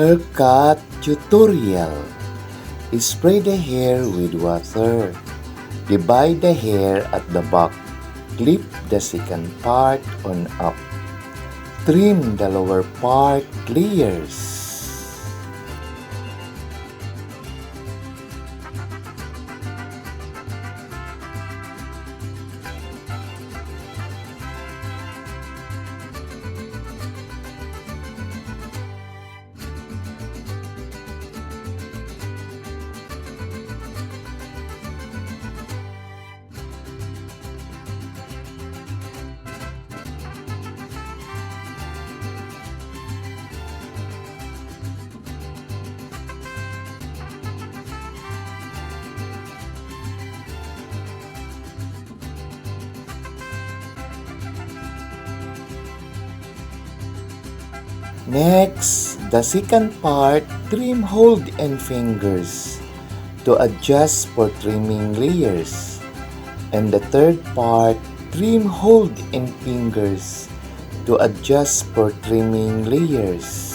Haircut tutorial. Spray the hair with water. Divide the hair at the back. Clip the second part on up. Trim the lower part layers. Next, the second part, trim hold and fingers to adjust for trimming layers. And the third part, trim hold and fingers to adjust for trimming layers.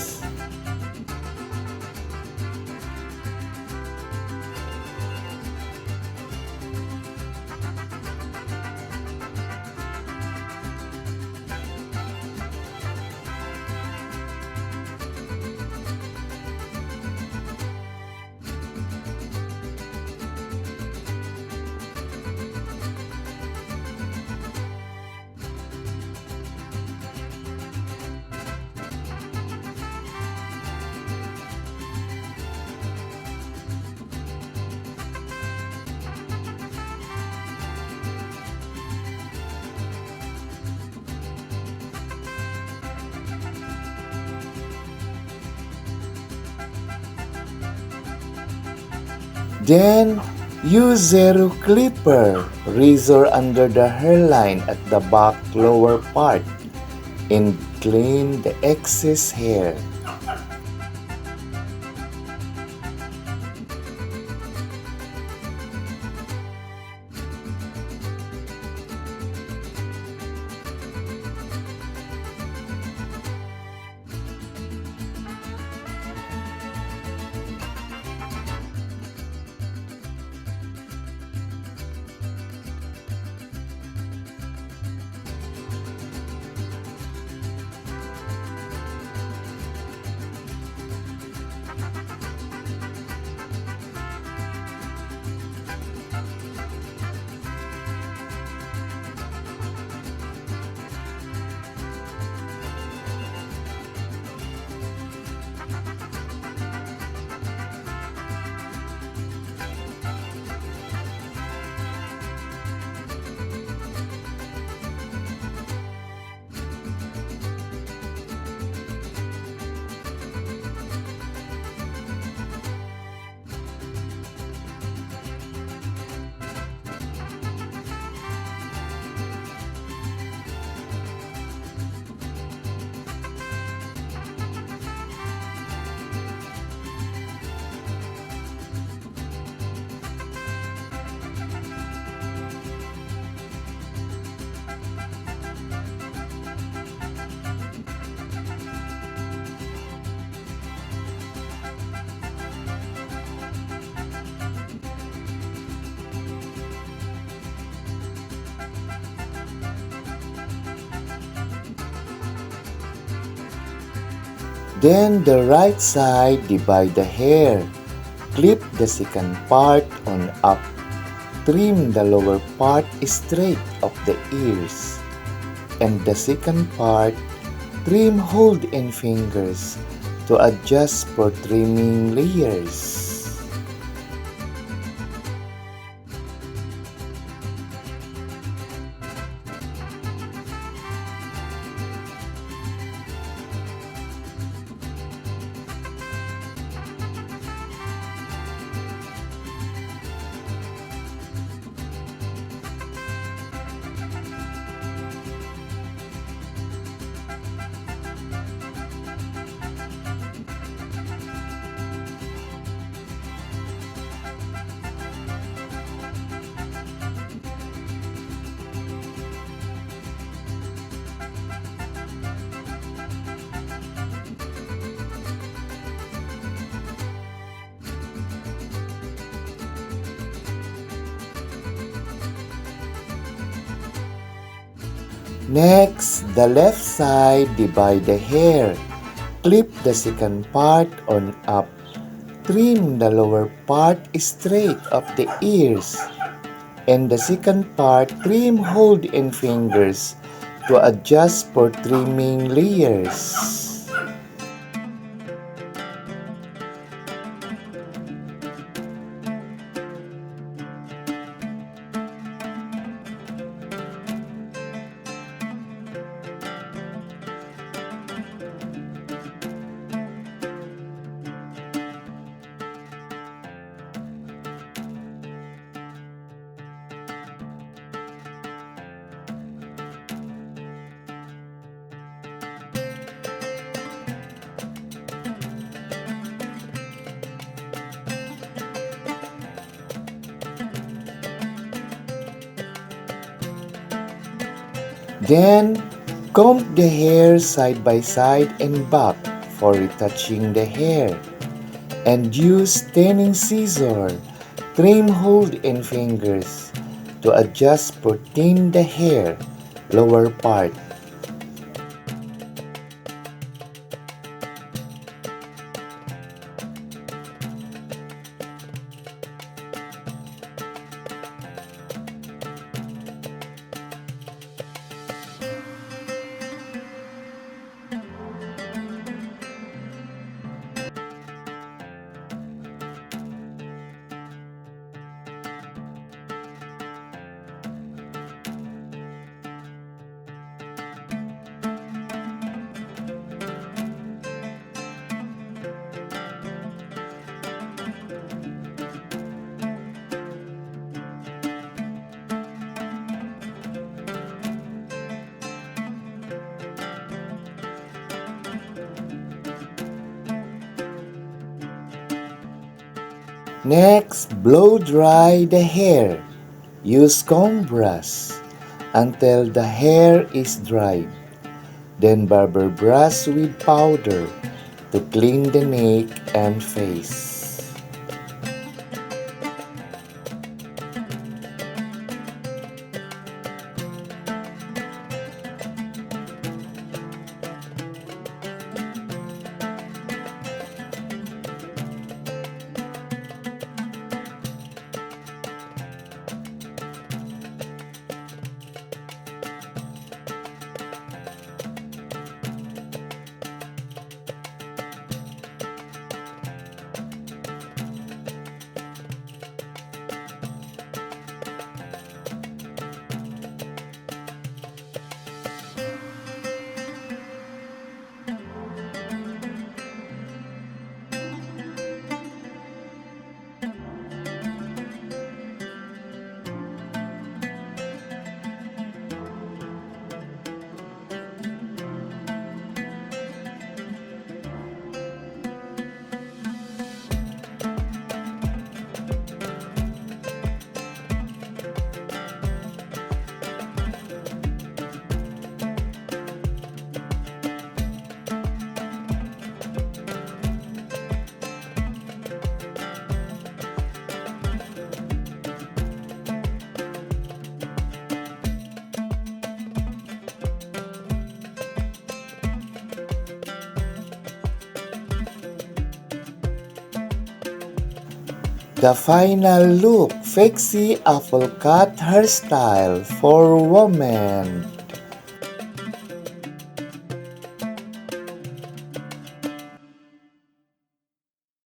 Then, use zero clipper, razor under the hairline at the back lower part and clean the excess hair. Then the right side, divide the hair. Clip the second part on up. Trim the lower part straight of the ears. And the second part, trim hold and fingers to adjust for trimming layers. Next, the left side, divide the hair. Clip the second part on up. Trim the lower part straight of the ears. And the second part, trim hold in fingers to adjust for trimming layers. Then, comb the hair side by side and back for retouching the hair. And use thinning scissor, trim hold in fingers to adjust for thin the hair, lower part. Next, blow dry the hair. Use comb brush until the hair is dried. Then barber brush with powder to clean the neck and face. The final look, Pixie APPLECUT hairstyle for women.